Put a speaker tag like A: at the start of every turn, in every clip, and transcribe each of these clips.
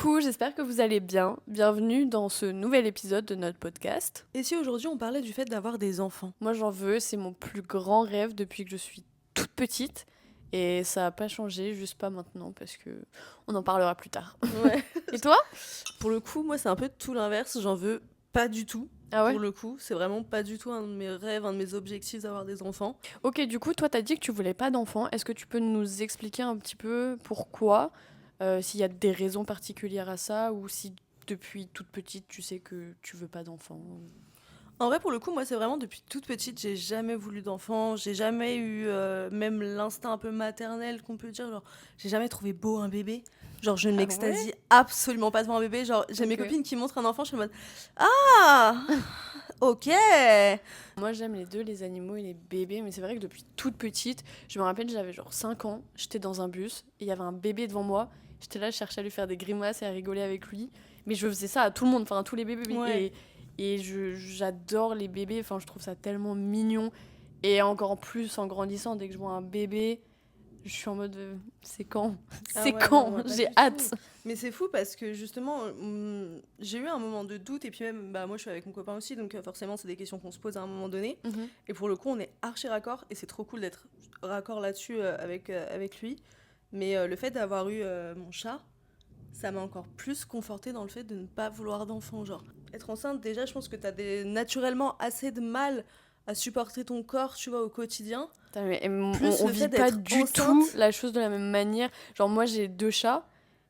A: Coucou, j'espère que vous allez bien. Bienvenue dans ce nouvel épisode de notre podcast.
B: Et si aujourd'hui on parlait du fait d'avoir des enfants?
A: Moi j'en veux, c'est mon plus grand rêve depuis que je suis toute petite. Et ça n'a pas changé, juste pas maintenant, parce que on en parlera plus tard.
B: Ouais.
A: Et toi?
B: Pour le coup, moi c'est un peu tout l'inverse, j'en veux pas du tout.
A: Ah ouais?
B: Pour le coup, c'est vraiment pas du tout un de mes rêves, un de mes objectifs d'avoir des enfants.
A: Ok, du coup, toi t'as dit que tu voulais pas d'enfants. Est-ce que tu peux nous expliquer un petit peu pourquoi? S'il y a des raisons particulières à ça, ou si depuis toute petite tu sais que tu veux pas d'enfants?
B: En vrai, pour le coup, moi c'est vraiment depuis toute petite, j'ai jamais voulu d'enfants, j'ai jamais eu même l'instinct un peu maternel qu'on peut dire, genre j'ai jamais trouvé beau un bébé. Genre je ne
A: Ah ouais?
B: m'extasie absolument pas devant un bébé, genre j'ai mes
A: Ok.
B: copines qui montrent un enfant, je suis en mode ah ok.
A: Moi j'aime les deux, les animaux et les bébés, mais c'est vrai que depuis toute petite, je me rappelle j'avais genre 5 ans, j'étais dans un bus et il y avait un bébé devant moi, j'étais là, je cherchais à lui faire des grimaces et à rigoler avec lui, mais je faisais ça à tout le monde, enfin à tous les bébés,
B: Ouais.
A: et j'adore les bébés, enfin je trouve ça tellement mignon, et encore plus en grandissant, dès que je vois un bébé, je suis en mode c'est quand?
B: Ah
A: C'est
B: ouais,
A: quand?
B: non, moi, pas
A: J'ai
B: du
A: hâte!
B: tout. Mais c'est fou parce que justement, j'ai eu un moment de doute et puis même, bah, moi je suis avec mon copain aussi, donc forcément c'est des questions qu'on se pose à un moment donné.
A: Mhm.
B: Et pour le coup, on est archi raccord et c'est trop cool d'être raccord là-dessus avec lui. Mais le fait d'avoir eu mon chat, ça m'a encore plus conforté dans le fait de ne pas vouloir d'enfant. Genre, être enceinte, déjà, je pense que naturellement assez de mal à supporter ton corps, tu vois, au quotidien.
A: Putain, mais
B: Plus
A: on
B: le
A: vit
B: fait
A: pas
B: d'être
A: du
B: enceinte.
A: tout la chose de la même manière. Genre, moi, j'ai 2 chats.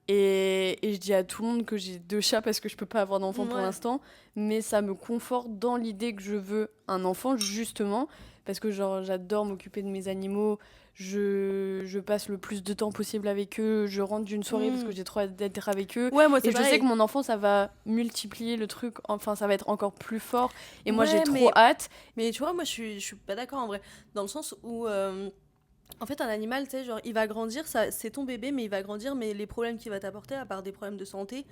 A: Et je dis à tout le monde que j'ai 2 chats parce que je peux pas avoir d'enfant pour
B: Ouais.
A: l'instant. Mais ça me conforte dans l'idée que je veux un enfant, justement. Parce que, genre, j'adore m'occuper de mes animaux. Je passe le plus de temps possible avec eux. Je rentre d'une soirée parce que
B: Mm.
A: j'ai trop hâte d'être avec eux.
B: Ouais, moi
A: Et
B: c'est
A: je sais que
B: pareil.
A: mon enfant, ça va multiplier le truc. Enfin, ça va être encore plus fort. Et moi, j'ai
B: Ouais,
A: trop hâte.
B: mais tu vois, moi je suis pas d'accord en vrai. Dans le sens où, en fait, un animal, tu sais, genre, il va grandir, ça, c'est ton bébé, mais il va grandir, mais les problèmes qu'il va t'apporter, à part des problèmes de santé,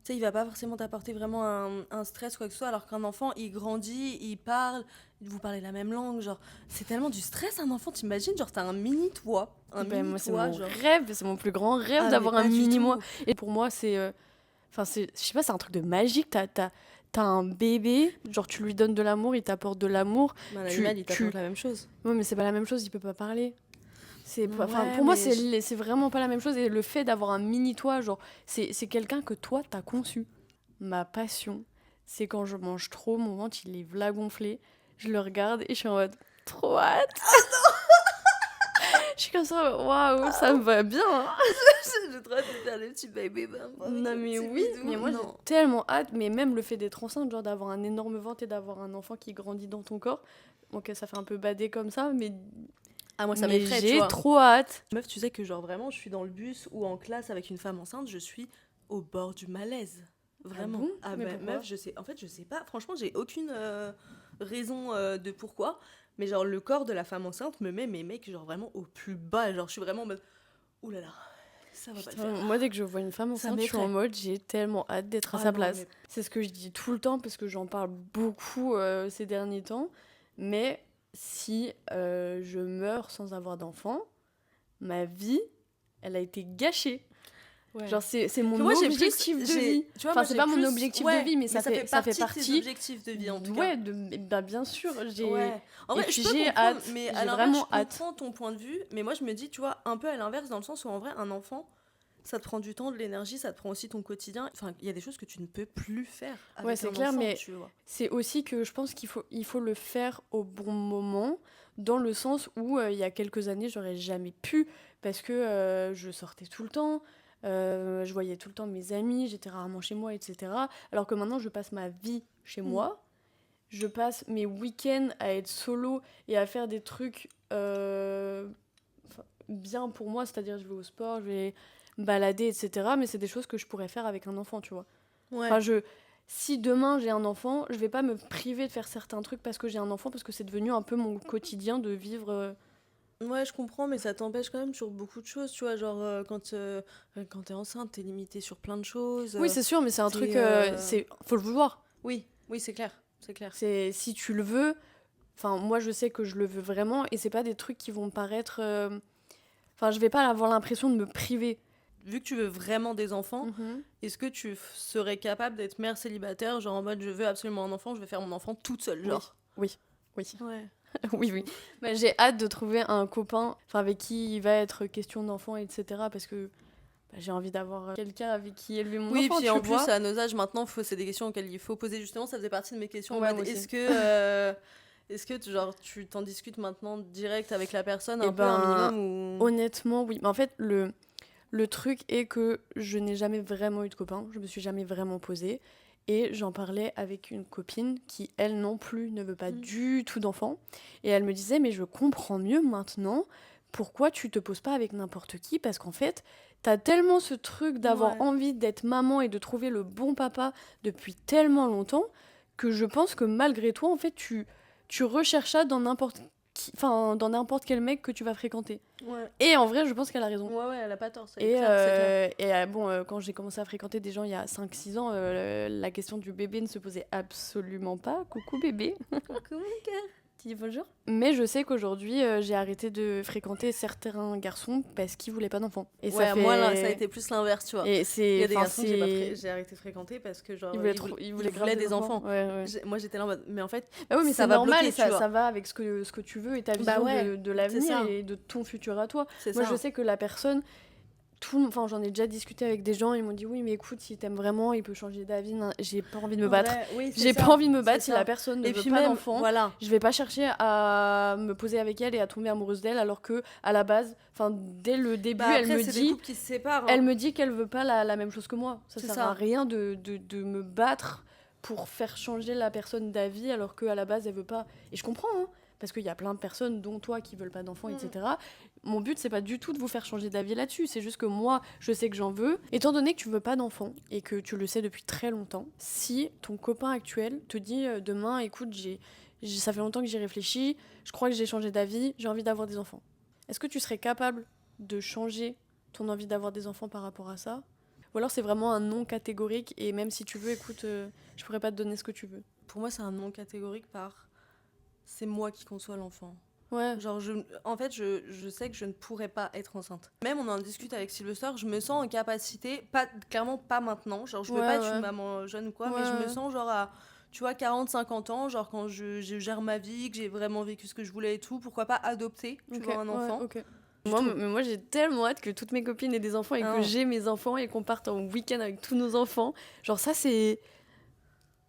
B: tu sais, il va pas forcément t'apporter vraiment un stress, quoi que ce soit, alors qu'un enfant, il grandit, il parle, vous parlez la même langue, genre, c'est tellement du stress, un enfant, t'imagines, genre, t'as un
A: Ben,
B: mini
A: moi, c'est
B: toi,
A: mon
B: genre.
A: rêve, c'est mon plus grand rêve
B: Ah, mais
A: d'avoir un
B: pas du
A: mini-moi.
B: tout.
A: Et pour moi, c'est. Enfin, je sais pas, c'est un truc de magique. T'as un bébé, genre tu lui donnes de l'amour, il t'apporte de l'amour.
B: Mais un
A: Tu,
B: animal, il
A: tu...
B: t'apporte la même chose.
A: Ouais, mais c'est pas la même chose, il peut pas parler. Enfin,
B: Ouais,
A: pour moi,
B: mais
A: c'est vraiment pas la même chose. Et le fait d'avoir un mini-toi, genre, c'est quelqu'un que toi, t'as conçu. Ma passion, c'est quand je mange trop, mon ventre, il est v'là gonflé. Je le regarde et je suis en mode, trop hâte. Je suis comme ça, waouh, ça me va bien, hein.
B: j'ai trop hâte de faire le petit baby bump avec
A: Non
B: le
A: mais
B: petit
A: oui,
B: bidou.
A: mais moi j'ai
B: Non.
A: tellement hâte, mais même le fait d'être enceinte, genre d'avoir un énorme ventre et d'avoir un enfant qui grandit dans ton corps, ok ça fait un peu badé comme ça,
B: Ah, moi, ça
A: mais
B: m'effraie, tu
A: j'ai
B: vois.
A: trop hâte.
B: Meuf, tu sais que genre vraiment, je suis dans le bus ou en classe avec une femme enceinte, je suis au bord du malaise.
A: Ah
B: Vraiment.
A: bon?
B: Ah
A: Mais
B: bah
A: pourquoi?
B: meuf, je sais. En fait, je sais pas. Franchement, j'ai aucune raison de pourquoi. Mais genre le corps de la femme enceinte me met mes mecs genre vraiment au plus bas. Genre je suis vraiment en mode ouh là là, ça va pas le
A: Putain,
B: faire.
A: moi dès que je vois une femme
B: Ça
A: enceinte, je suis en
B: m'effraie.
A: mode j'ai tellement hâte d'être à
B: Ah
A: sa
B: non
A: place.
B: mais
A: C'est ce que je dis tout le temps parce que j'en parle beaucoup ces derniers temps, mais si je meurs sans avoir d'enfant, ma vie, elle a été gâchée.
B: ouais.
A: Genre, c'est
B: Que
A: mon
B: moi
A: objectif de vie.
B: tu vois
A: Enfin,
B: moi
A: c'est
B: j'ai
A: pas mon
B: plus
A: objectif de
B: ouais,
A: vie, mais
B: mais
A: ça fait
B: de tes
A: partie.
B: objectifs de vie en tout cas.
A: Ouais, bah, bien sûr.
B: Ouais. En
A: Et
B: vrai, je
A: puis
B: peux
A: j'ai
B: comprendre,
A: hâte.
B: mais à
A: J'ai
B: l'inverse, je
A: vraiment hâte.
B: comprends ton point de vue. Mais moi, je me dis, tu vois, un peu à l'inverse, dans le sens où en vrai, un enfant, ça te prend du temps, de l'énergie, ça te prend aussi ton quotidien. Enfin, il y a des choses que tu ne peux plus faire
A: Ouais,
B: avec
A: c'est
B: un
A: clair,
B: enfant,
A: mais
B: tu vois.
A: c'est aussi que je pense il faut le faire au bon moment, dans le sens où il y a quelques années, j'aurais jamais pu, parce que je sortais tout le temps, je voyais tout le temps mes amis, j'étais rarement chez moi, etc. Alors que maintenant, je passe ma vie chez
B: Mm.
A: moi. Je passe mes week-ends à être solo et à faire des trucs bien pour moi, c'est-à-dire je vais au sport, je vais me balader, etc. Mais c'est des choses que je pourrais faire avec un enfant, tu vois.
B: Ouais.
A: Enfin, si demain j'ai un enfant, je vais pas me priver de faire certains trucs parce que j'ai un enfant, parce que c'est devenu un peu mon quotidien de vivre.
B: Ouais, je comprends, mais ça t'empêche quand même sur beaucoup de choses, tu vois. Genre, quand t'es enceinte, t'es limitée sur plein de choses.
A: Oui, c'est sûr, mais c'est un truc.
B: T'es.
A: Faut le vouloir.
B: Oui, oui, c'est clair. C'est clair.
A: C'est si tu le veux. Enfin, moi, je sais que je le veux vraiment, et c'est pas des trucs qui vont paraître. Enfin, je vais pas avoir l'impression de me priver.
B: vu que tu veux vraiment des enfants, est-ce que tu serais capable d'être mère célibataire, genre en mode je veux absolument un enfant, je vais faire mon enfant toute seule, genre?
A: Oui.
B: Ouais.
A: Oui. Bah, j'ai hâte de trouver un copain avec qui il va être question d'enfant, etc. Parce que j'ai envie d'avoir quelqu'un avec qui élever mon
B: Oui,
A: enfant,
B: puis
A: tu
B: en
A: vois.
B: plus, à nos âges, maintenant, c'est des questions auxquelles il faut poser. Justement, ça faisait partie de mes questions. En
A: Ouais,
B: mode,
A: moi aussi.
B: est-ce que genre, tu t'en discutes maintenant direct avec la personne,
A: Eh
B: un peu, un
A: ben,
B: minimum ou...
A: honnêtement, oui. Mais en fait, le truc est que je n'ai jamais vraiment eu de copain. Je me suis jamais vraiment posée. Et j'en parlais avec une copine qui, elle non plus, ne veut pas du tout d'enfant. Et elle me disait, mais je comprends mieux maintenant pourquoi tu te poses pas avec n'importe qui. Parce qu'en fait, t'as tellement ce truc d'avoir envie d'être maman et de trouver le bon papa depuis tellement longtemps que je pense que malgré toi, en fait, tu recherches ça dans dans n'importe quel mec que tu vas fréquenter.
B: Ouais.
A: Et en vrai, je pense qu'elle a raison.
B: Ouais, elle a pas tort, c'est
A: Et,
B: clair, c'est clair.
A: bon, quand j'ai commencé à fréquenter des gens il y a 5-6 ans, la question du bébé ne se posait absolument pas. Coucou bébé.
B: Coucou mon cœur.
A: Tu dis bonjour. Mais je sais qu'aujourd'hui, j'ai arrêté de fréquenter certains garçons parce qu'ils voulaient pas d'enfants. Et
B: Ouais,
A: ça fait...
B: moi, là, ça a été plus l'inverse, tu vois.
A: Et
B: Il y a des
A: enfin,
B: garçons que j'ai arrêté de fréquenter parce que, genre,
A: ils voulaient grave
B: des enfants.
A: Ouais.
B: Moi, j'étais là en mode, mais en fait,
A: Bah oui, mais
B: ça
A: c'est
B: va
A: normal,
B: bloquer, tu vois.
A: ça va avec ce que tu veux et ta vision de l'avenir et de ton futur à toi. Moi, je sais que la personne... Enfin, j'en ai déjà discuté avec des gens, ils m'ont dit oui, mais écoute, si t'aimes vraiment, il peut changer d'avis. J'ai pas envie de me battre. J'ai pas envie de me battre si la personne ne veut pas d'enfant.
B: Voilà.
A: Je vais pas chercher à me poser avec elle et à tomber amoureuse d'elle, alors que à la base, enfin dès le début,
B: après,
A: elle me dit,
B: des couples qui se séparent, hein.
A: Elle me dit qu'elle veut pas la même chose que moi. Ça sert
B: ça.
A: à rien de me battre pour faire changer la personne d'avis, alors qu'à la base, elle veut pas. Et je comprends, hein, parce qu'il y a plein de personnes, dont toi, qui veulent pas d'enfants, etc. Mon but, c'est pas du tout de vous faire changer d'avis là-dessus. C'est juste que moi, je sais que j'en veux. Étant donné que tu veux pas d'enfants et que tu le sais depuis très longtemps, si ton copain actuel te dit demain, écoute, ça fait longtemps que j'y réfléchis, je crois que j'ai changé d'avis, j'ai envie d'avoir des enfants. Est-ce que tu serais capable de changer ton envie d'avoir des enfants par rapport à ça? Ou alors c'est vraiment un non catégorique et même si tu veux, écoute, je pourrais pas te donner ce que tu veux.
B: Pour moi, c'est un non catégorique c'est moi qui conçois l'enfant.
A: Ouais.
B: Genre, en fait, je sais que je ne pourrais pas être enceinte. Même on en discute avec Sylvester, je me sens en capacité, clairement pas maintenant, genre je veux pas être une maman jeune ou quoi, mais je me sens genre à, tu vois, 40-50 ans, genre quand je gère ma vie, que j'ai vraiment vécu ce que je voulais et tout, pourquoi pas adopter, tu vois, un enfant.
A: Moi j'ai tellement hâte que toutes mes copines aient des enfants et que j'ai mes enfants et qu'on parte en week-end avec tous nos enfants. Genre ça c'est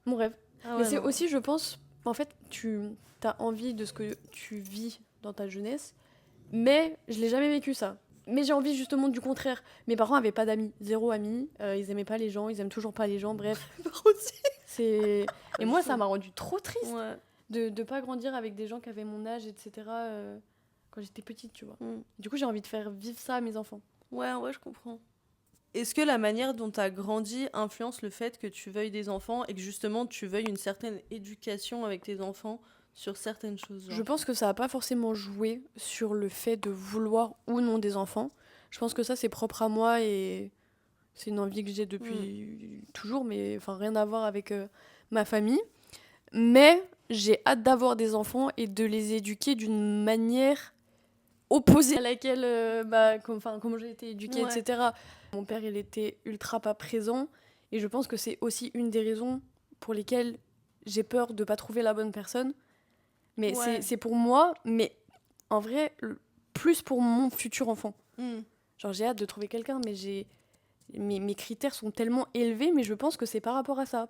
A: mon rêve. Mais c'est aussi, je pense, en fait, tu as envie de ce que tu vis dans ta jeunesse, mais je l'ai jamais vécu ça. Mais j'ai envie justement du contraire. Mes parents avaient pas d'amis, zéro amis, ils aimaient pas les gens, ils aiment toujours pas les gens, bref. Et moi ça m'a rendu trop triste de pas grandir avec des gens qui avaient mon âge, etc. Quand j'étais petite, tu vois. Du coup, j'ai envie de faire vivre ça à mes enfants.
B: Ouais, je comprends. Est-ce que la manière dont tu as grandi influence le fait que tu veuilles des enfants et que justement tu veuilles une certaine éducation avec tes enfants sur certaines choses, genre?
A: Je pense que ça n'a pas forcément joué sur le fait de vouloir ou non des enfants. Je pense que ça, c'est propre à moi et c'est une envie que j'ai depuis toujours, mais enfin rien à voir avec ma famille. Mais j'ai hâte d'avoir des enfants et de les éduquer d'une manière opposée à laquelle comme j'ai été éduquée, etc. Mon père, il était ultra pas présent et je pense que c'est aussi une des raisons pour lesquelles j'ai peur de pas trouver la bonne personne. Mais c'est pour moi, mais en vrai, plus pour mon futur enfant. Genre, j'ai hâte de trouver quelqu'un, mais mes critères sont tellement élevés, mais je pense que c'est par rapport à ça.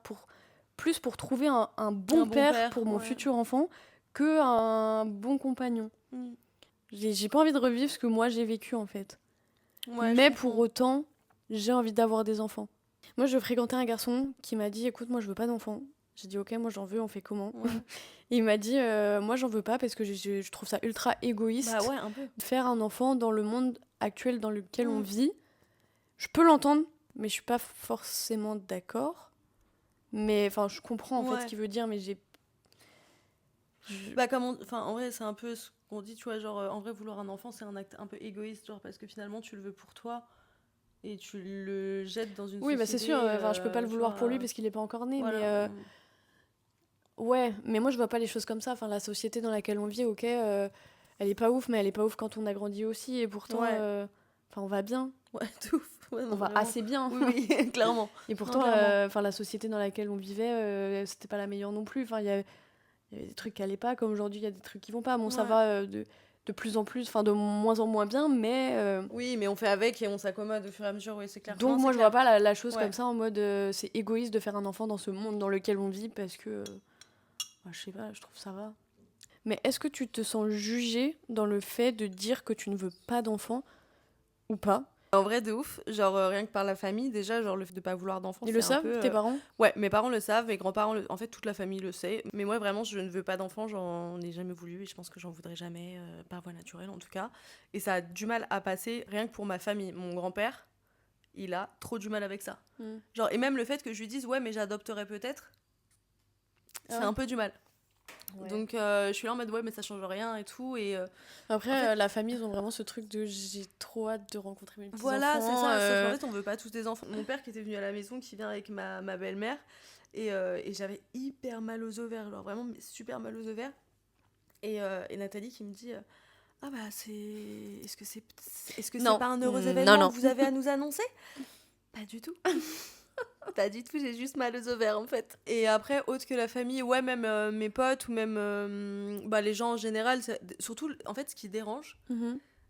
A: Plus pour trouver un bon père pour mon futur enfant qu'un bon compagnon. J'ai pas envie de revivre ce que moi j'ai vécu, en fait. Mais pour autant, j'ai envie d'avoir des enfants. Moi, je fréquentais un garçon qui m'a dit, écoute, moi, je veux pas d'enfants. J'ai dit, ok, moi, j'en veux, on fait comment? Et il m'a dit, moi, j'en veux pas parce que je trouve ça ultra égoïste
B: un peu.
A: de faire un enfant dans le monde actuel dans lequel on vit. Je peux l'entendre, mais je suis pas forcément d'accord. Mais, enfin, je comprends, en fait, ce qu'il veut dire, mais
B: en vrai, c'est un peu ce qu'on dit, tu vois, genre, en vrai, vouloir un enfant, c'est un acte un peu égoïste, genre, parce que finalement, tu le veux pour toi et tu le jettes dans une société.
A: Oui, bah c'est sûr, je peux pas le vouloir pour lui parce qu'il est pas encore né,
B: voilà.
A: mais... Ouais, mais moi, je vois pas les choses comme ça. Enfin, la société dans laquelle on vit, ok, elle est pas ouf, mais elle est pas ouf quand on a grandi aussi, et pourtant, on va bien.
B: Ouais, de ouf. Ouais, non,
A: On va
B: vraiment.
A: assez bien.
B: Oui, oui, clairement.
A: Et pourtant,
B: clairement.
A: la société dans laquelle on vivait, c'était pas la meilleure non plus. Enfin, il y avait des trucs qui allaient pas, comme aujourd'hui, il y a des trucs qui vont pas. Bon, ça
B: Ouais.
A: va de plus en plus, enfin de moins en moins bien, mais
B: Oui, mais on fait avec et on s'accommode au fur et à mesure, oui, c'est clair.
A: donc
B: Non,
A: moi
B: c'est
A: je vois
B: clair.
A: pas la chose
B: Ouais.
A: comme ça en mode c'est égoïste de faire un enfant dans ce monde dans lequel on vit parce que je sais pas, je trouve ça va. Mais est-ce que tu te sens jugée dans le fait de dire que tu ne veux pas d'enfant ou pas?
B: En vrai, de ouf. Genre, rien que par la famille, déjà, genre, le fait de pas vouloir d'enfant,
A: Ils
B: c'est
A: le
B: un
A: savent,
B: peu.
A: tes parents?
B: Ouais, mes parents le savent, mes grands-parents, en fait, toute la famille le sait. Mais moi, vraiment, je ne veux pas d'enfant, j'en ai jamais voulu et je pense que j'en voudrais jamais, par voie naturelle en tout cas. Et ça a du mal à passer, rien que pour ma famille. Mon grand-père, il a trop du mal avec ça. Genre, et même le fait que je lui dise, ouais, mais j'adopterai peut-être, c'est un peu du mal. Ouais. Donc je suis là en mode ouais mais ça change rien et tout et
A: après
B: en fait,
A: la famille ils ont vraiment ce truc de j'ai trop hâte de rencontrer mes petits
B: voilà,
A: enfants.
B: Voilà c'est ça, sauf qu'en fait on veut pas tous des enfants. Mon père qui était venu à la maison, qui vient avec ma belle-mère et j'avais hyper mal aux ovaires, genre vraiment super mal aux ovaires et Nathalie qui me dit ah bah est-ce que c'est pas un heureux événement que vous avez à nous annoncer? Pas du tout. Pas du tout, j'ai juste mal aux ovaires en fait. Et après, autre que la famille, ouais, même mes potes ou même les gens en général, surtout en fait ce qui dérange,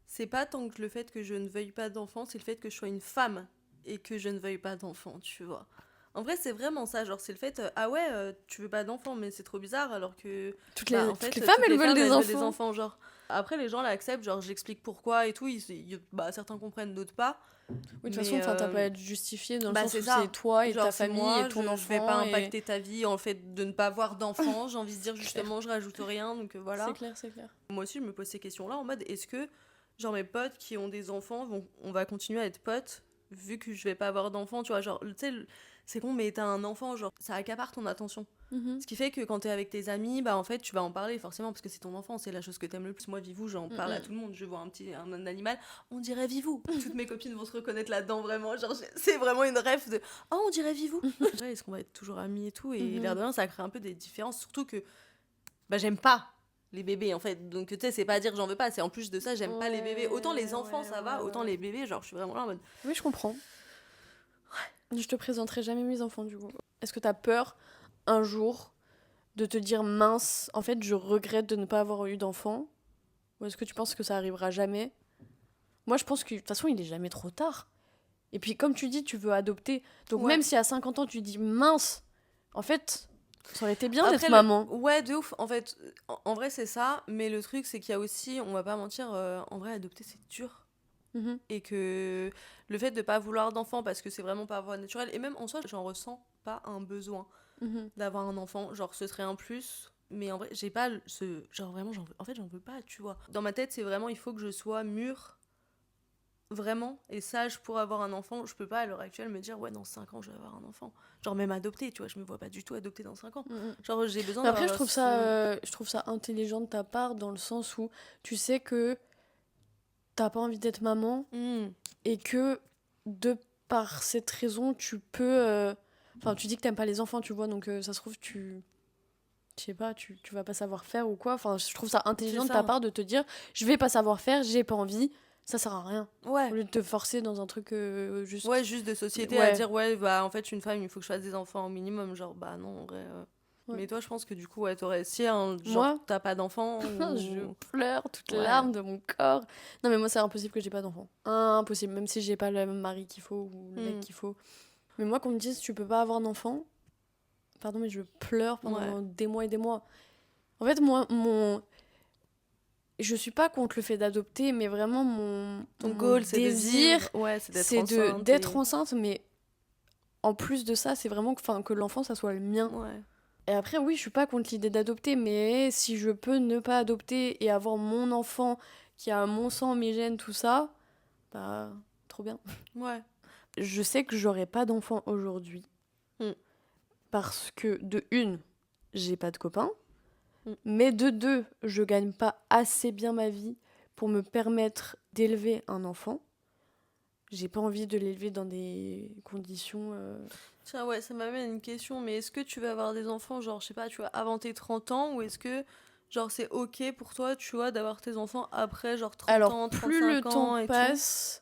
B: c'est pas tant que le fait que je ne veuille pas d'enfant, c'est le fait que je sois une femme et que je ne veuille pas d'enfant, tu vois. En vrai, c'est vraiment ça, genre c'est le fait, tu veux pas d'enfant, mais c'est trop bizarre alors que.
A: Toutes les femmes, elles veulent des
B: enfants, genre. Après, les gens l'acceptent, genre j'explique pourquoi et tout, certains comprennent, d'autres pas.
A: Oui, de toute façon, t'as pas à être justifié dans le sens où
B: ça.
A: c'est toi et
B: genre,
A: ta famille
B: moi,
A: et ton enfant.
B: Je vais pas impacter ta vie en fait de ne pas avoir d'enfant. J'ai envie de dire justement, je rajoute rien, donc voilà.
A: C'est clair, c'est clair.
B: Moi aussi, je me pose ces questions-là en mode est-ce que, genre, mes potes qui ont des enfants, on va continuer à être potes vu que je vais pas avoir d'enfant, tu vois, genre, tu sais, c'est con, mais t'as un enfant, genre, ça accapare ton attention. Ce qui fait que quand t'es avec tes amis, bah en fait, tu vas en parler forcément parce que c'est ton enfant, c'est la chose que t'aimes le plus. Moi, Vivou, j'en parle à tout le monde. Je vois un animal, on dirait Vivou. Toutes mes copines vont se reconnaître là-dedans, vraiment. Genre, c'est vraiment une rêve de oh, on dirait Vivou. Est-ce qu'on va être toujours amis et tout? Et l'air de rien, ça crée un peu des différences, surtout que bah, j'aime pas les bébés en fait. Donc, tu sais, c'est pas à dire que j'en veux pas, c'est en plus de ça, j'aime pas les bébés. Autant les enfants, ça va, autant les bébés, genre, je suis vraiment là en mode.
A: Oui, je comprends. Je te présenterai jamais mes enfants du coup. Est-ce que t'as peur un jour de te dire mince, en fait je regrette de ne pas avoir eu d'enfant? Ou est-ce que tu penses que ça arrivera jamais? Moi je pense que de toute façon il est jamais trop tard. Et puis comme tu dis, tu veux adopter. Donc même si à 50 ans tu dis mince, en fait ça aurait été bien d'être maman.
B: Ouais, de ouf. En fait, en vrai c'est ça, mais le truc c'est qu'il y a aussi, on va pas mentir, en vrai adopter c'est dur. Et que le fait de pas vouloir d'enfant parce que c'est vraiment pas voie naturelle, et même en soi j'en ressens pas un besoin d'avoir un enfant, genre ce serait un plus, mais en vrai j'ai pas ce genre vraiment j'en veux pas, tu vois. Dans ma tête c'est vraiment il faut que je sois mûre vraiment et sage pour avoir un enfant. Je peux pas à l'heure actuelle me dire ouais dans 5 ans je vais avoir un enfant, genre même adopter, tu vois, je me vois pas du tout adopter dans 5 ans. Genre j'ai besoin
A: après je trouve ça intelligent de ta part dans le sens où tu sais que t'as pas envie d'être maman et que de par cette raison tu peux enfin tu dis que t'aimes pas les enfants, tu vois, donc ça se trouve je sais pas, tu vas pas savoir faire ou quoi. Enfin je trouve ça intelligent de ta part de te dire je vais pas savoir faire, j'ai pas envie, ça sert à rien. Au lieu de te forcer dans un truc juste
B: juste de société à dire ouais bah en fait je suis une femme, il faut que je fasse des enfants au minimum, genre bah non en vrai mais toi je pense que du coup t'aurais si genre moi, t'as pas d'enfant ou...
A: je pleure toutes les larmes de mon corps. Non mais moi c'est impossible que j'ai pas d'enfant, impossible, même si j'ai pas le mari qu'il faut ou le mec qu'il faut. Mais moi qu'on me dise tu peux pas avoir d'enfant, pardon mais je pleure pendant des mois et des mois. En fait moi je suis pas contre le fait d'adopter, mais vraiment mon
B: goal
A: désir
B: c'est
A: d'être enceinte, mais en plus de ça c'est vraiment que l'enfant ça soit le mien. Et après, oui, je suis pas contre l'idée d'adopter, mais si je peux ne pas adopter et avoir mon enfant qui a mon sang, mes gènes, tout ça, bah, trop bien. Je sais que j'aurai pas d'enfant aujourd'hui. Parce que, de une, j'ai pas de copain. Mais de deux, je gagne pas assez bien ma vie pour me permettre d'élever un enfant. J'ai pas envie de l'élever dans des conditions...
B: Tiens, ça m'amène une question, mais est-ce que tu vas avoir des enfants, genre, je sais pas, tu vois, avant tes 30 ans, ou est-ce que, genre, c'est ok pour toi, tu vois, d'avoir tes enfants après, genre, 30 ans, 35 ans
A: plus le temps passe,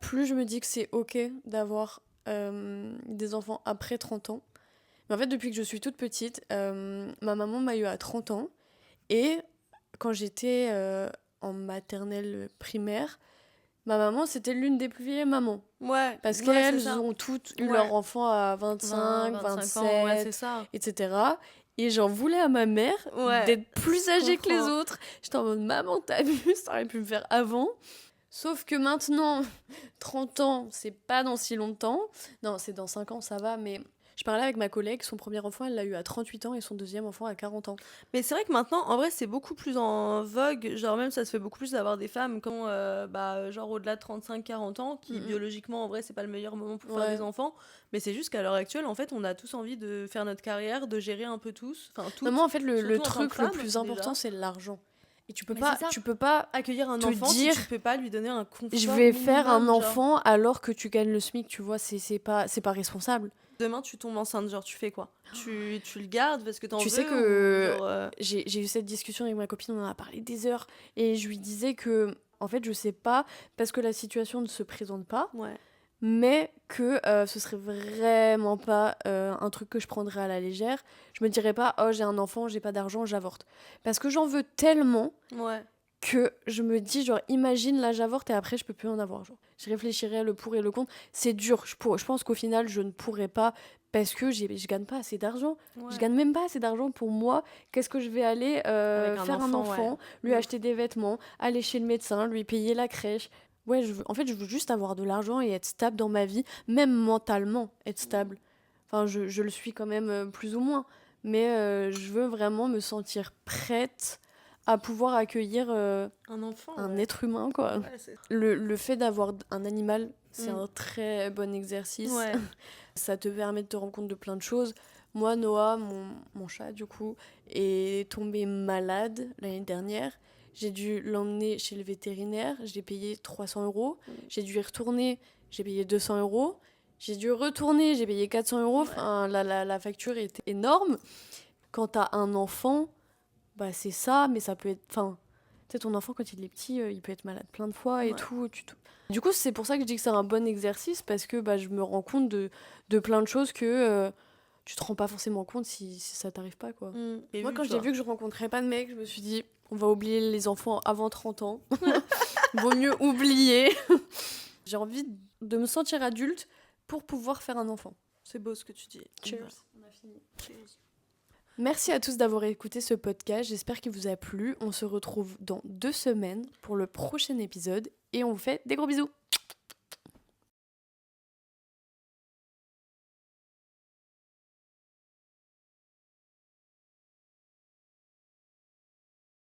A: plus je me dis que c'est ok d'avoir des enfants après 30 ans. Mais en fait, depuis que je suis toute petite, ma maman m'a eu à 30 ans. Et quand j'étais en maternelle primaire, ma maman, c'était l'une des plus vieilles mamans.
B: Ouais,
A: Parce
B: c'est
A: qu'elles
B: ça.
A: ont toutes eu
B: Ouais.
A: leur enfant à
B: 20,
A: 25,
B: 25 ans, ouais, c'est
A: 27,
B: ça.
A: etc. Et j'en voulais à ma mère
B: Ouais,
A: d'être plus
B: je
A: âgée que les
B: comprends.
A: autres. J'étais en mode, maman, t'as vu, ça aurait pu me faire avant. Sauf que maintenant, 30 ans, c'est pas dans si longtemps. Non, c'est dans 5 ans, ça va, mais je parlais avec ma collègue, son premier enfant, elle l'a eu à 38 ans et son deuxième enfant à 40 ans.
B: Mais c'est vrai que maintenant, en vrai, c'est beaucoup plus en vogue. Genre, même ça se fait beaucoup plus d'avoir des femmes qui ont, genre, au-delà de 35-40 ans, qui
A: Mhm.
B: biologiquement, en vrai, c'est pas le meilleur moment pour faire
A: Ouais.
B: des enfants. Mais c'est juste qu'à l'heure actuelle, en fait, on a tous envie de faire notre carrière, de gérer un peu tous. Enfin, toutes.
A: Non, moi, en fait, le
B: surtout en tant
A: truc
B: que
A: le
B: femme,
A: plus
B: déjà.
A: important, c'est l'argent. Et tu peux
B: Mais
A: pas,
B: c'est ça.
A: tu peux pas
B: Accueillir un
A: te
B: enfant
A: dire,
B: si tu peux pas lui donner un confort
A: je vais faire un
B: minimum, genre.
A: enfant alors que tu gagnes le SMIC, tu vois, c'est pas responsable.
B: Demain, tu tombes enceinte, genre, tu fais quoi? Tu le gardes parce que t'en
A: Tu
B: veux
A: sais
B: ou
A: que
B: genre,
A: j'ai eu cette discussion avec ma copine, on en a parlé des heures, et je lui disais que, en fait, je sais pas, parce que la situation ne se présente pas,
B: Ouais.
A: mais que ce serait vraiment pas un truc que je prendrais à la légère. Je me dirais pas, oh, j'ai un enfant, j'ai pas d'argent, j'avorte. Parce que j'en veux tellement
B: Ouais.
A: que je me dis, genre, imagine, là, j'avorte et après, je peux plus en avoir. Genre. Je réfléchirais le pour et le contre. C'est dur. Je pense qu'au final, je ne pourrais pas parce que je gagne pas assez d'argent.
B: Ouais.
A: Je gagne même pas assez d'argent pour moi. Qu'est-ce que je vais aller
B: Avec un
A: faire un
B: enfant,
A: enfant, lui
B: De
A: acheter des vêtements, aller chez le médecin, lui payer la crèche. Ouais, en fait, je veux juste avoir de l'argent et être stable dans ma vie, même mentalement, être stable. Enfin, je le suis quand même plus ou moins. Mais je veux vraiment me sentir prête à pouvoir accueillir
B: Un enfant,
A: un
B: ouais.
A: être humain, quoi.
B: Ouais, c'est...
A: Le fait d'avoir un animal, c'est
B: Mm.
A: un très bon exercice.
B: Ouais.
A: Ça te permet de te rendre compte de plein de choses. Moi, Noah, mon chat, du coup, est tombé malade l'année dernière. J'ai dû l'emmener chez le vétérinaire. J'ai payé 300 €. J'ai dû y retourner. J'ai payé 200 €. J'ai dû retourner. J'ai payé 400 €.
B: Ouais.
A: Enfin, la facture était énorme. Quand t'as un enfant, bah c'est ça, mais ça peut être... Enfin, tu sais, ton enfant, quand il est petit, il peut être malade plein de fois et
B: Ouais.
A: tout. Du coup, c'est pour ça que je dis que c'est un bon exercice, parce que bah, je me rends compte de plein de choses que tu te rends pas forcément compte si ça t'arrive pas, quoi.
B: Et
A: Moi,
B: vu
A: quand
B: que
A: j'ai vu que je rencontrais pas de mec, je me suis dit, on va oublier les enfants avant 30 ans. Vaut mieux oublier. J'ai envie de me sentir adulte pour pouvoir faire un enfant.
B: c'est beau ce que tu dis.
A: Cheers.
B: On a fini. Cheers.
A: Merci à tous d'avoir écouté ce podcast, j'espère qu'il vous a plu. On se retrouve dans 2 semaines pour le prochain épisode et on vous fait des gros bisous.